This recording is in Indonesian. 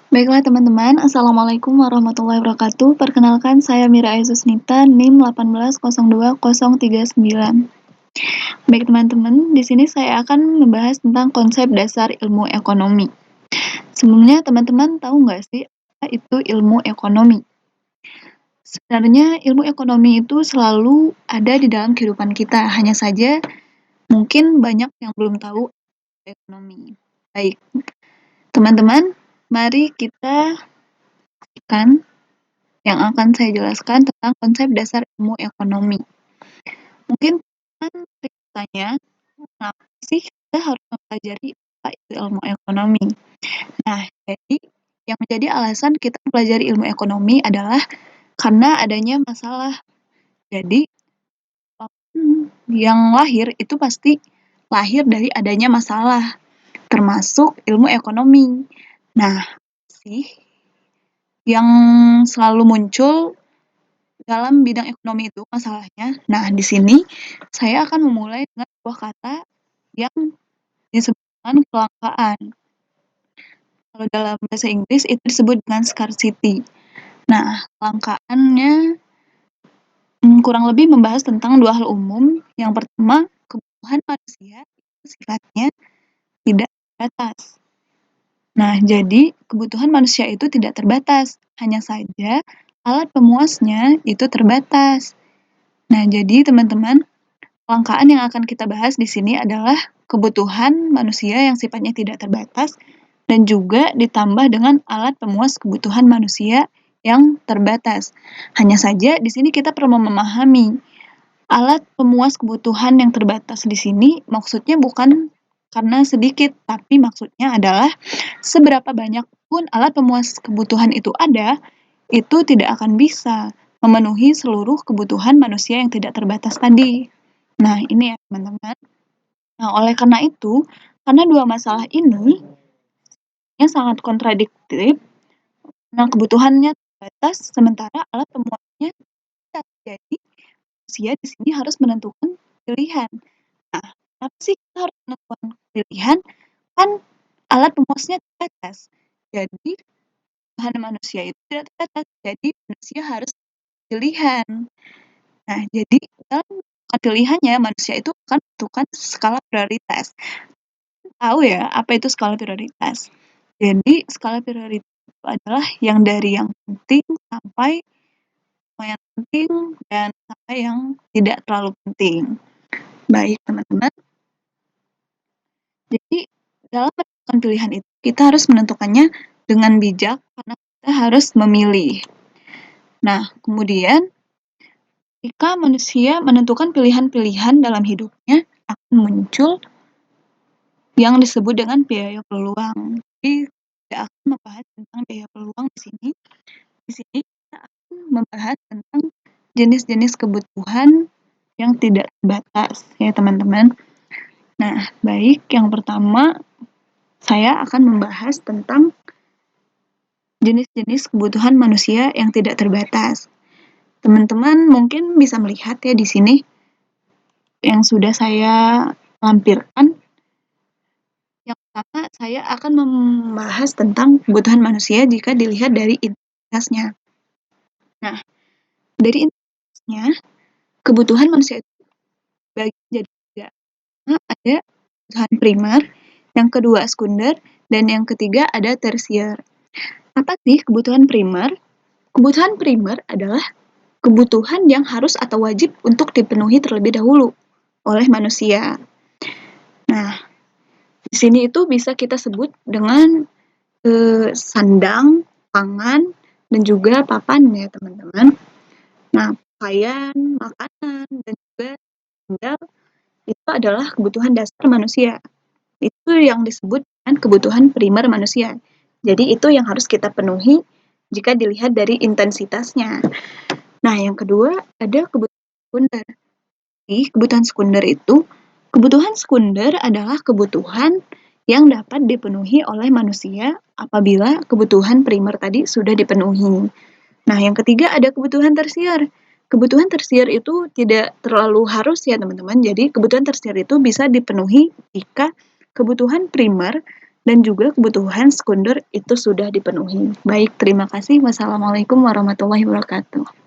Baiklah teman-teman, Assalamualaikum warahmatullahi wabarakatuh. Perkenalkan, saya Mira Aisusnita, NIM 18020039. Baik teman-teman, di sini saya akan membahas tentang konsep dasar ilmu ekonomi. Sebelumnya teman-teman tahu nggak sih apa itu ilmu ekonomi? Sebenarnya ilmu ekonomi itu selalu ada di dalam kehidupan kita, hanya saja mungkin banyak yang belum tahu ekonomi. Baik, teman-teman, mari kita kan yang akan saya jelaskan tentang konsep dasar ilmu ekonomi. Mungkin kan bertanya, kenapa sih kita harus mempelajari apa itu ilmu ekonomi? Nah, jadi yang menjadi alasan kita mempelajari ilmu ekonomi adalah karena adanya masalah. Jadi, yang lahir itu pasti lahir dari adanya masalah, termasuk ilmu ekonomi. Nah, sih yang selalu muncul dalam bidang ekonomi itu masalahnya. Nah, di sini saya akan memulai dengan sebuah kata yang disebut dengan kelangkaan. Kalau dalam bahasa Inggris itu disebut dengan scarcity. Nah, kelangkaannya kurang lebih membahas tentang dua hal umum. Yang pertama, kebutuhan manusia itu sifatnya tidak terbatas. Nah, jadi kebutuhan manusia itu tidak terbatas, hanya saja alat pemuasnya itu terbatas. Nah, jadi teman-teman, kelangkaan yang akan kita bahas di sini adalah kebutuhan manusia yang sifatnya tidak terbatas dan juga ditambah dengan alat pemuas kebutuhan manusia yang terbatas. Hanya saja di sini kita perlu memahami alat pemuas kebutuhan yang terbatas di sini maksudnya bukan karena sedikit, tapi maksudnya adalah seberapa banyak pun alat pemuas kebutuhan itu ada, itu tidak akan bisa memenuhi seluruh kebutuhan manusia yang tidak terbatas tadi. Nah, ini ya teman-teman. Nah, oleh karena itu, karena dua masalah ini sangat kontradiktif, nah kebutuhannya terbatas sementara alat pemuasnya tidak. Jadi, manusia di sini harus menentukan pilihan. Nah, kenapa sih kita harus menentukan pilihan? Kan alat pemuasnya terbatas. Jadi, kebutuhan manusia itu tidak terbatas. Jadi, manusia harus pilihan. Nah, jadi dalam menentukan pilihannya, manusia itu akan menentukan skala prioritas. Tahu ya, apa itu skala prioritas? Jadi, skala prioritas itu adalah yang dari yang penting sampai lumayan penting dan sampai yang tidak terlalu penting. Baik, teman-teman. Jadi, dalam menentukan pilihan itu, kita harus menentukannya dengan bijak karena kita harus memilih. Nah, kemudian ketika manusia menentukan pilihan-pilihan dalam hidupnya, akan muncul yang disebut dengan biaya peluang. Jadi, tidak akan membahas tentang biaya peluang di sini. Di sini kita akan membahas tentang jenis-jenis kebutuhan yang tidak terbatas, ya teman-teman. Nah, baik, yang pertama saya akan membahas tentang jenis-jenis kebutuhan manusia yang tidak terbatas. Teman-teman mungkin bisa melihat ya di sini yang sudah saya lampirkan. Yang pertama, saya akan membahas tentang kebutuhan manusia jika dilihat dari intensitasnya. Nah, dari intensitasnya, kebutuhan manusia itu bagi jadi tiga. Nah, ada kebutuhan primer, yang kedua sekunder, dan yang ketiga ada tersier. Apa sih kebutuhan primer? Kebutuhan primer adalah kebutuhan yang harus atau wajib untuk dipenuhi terlebih dahulu oleh manusia. Nah, di sini itu bisa kita sebut dengan sandang, pangan, dan juga papan ya teman-teman. Nah, pakaian, makanan, dan juga sandal itu adalah kebutuhan dasar manusia. Itu yang disebut dengan kebutuhan primer manusia. Jadi itu yang harus kita penuhi jika dilihat dari intensitasnya. Nah, yang kedua ada kebutuhan sekunder. Kebutuhan sekunder adalah kebutuhan yang dapat dipenuhi oleh manusia apabila kebutuhan primer tadi sudah dipenuhi. Nah, yang ketiga ada kebutuhan tersier. Kebutuhan tersier itu tidak terlalu harus ya teman-teman. Jadi kebutuhan tersier itu bisa dipenuhi jika kebutuhan primer dan juga kebutuhan sekunder itu sudah dipenuhi. Baik, terima kasih. Wassalamualaikum warahmatullahi wabarakatuh.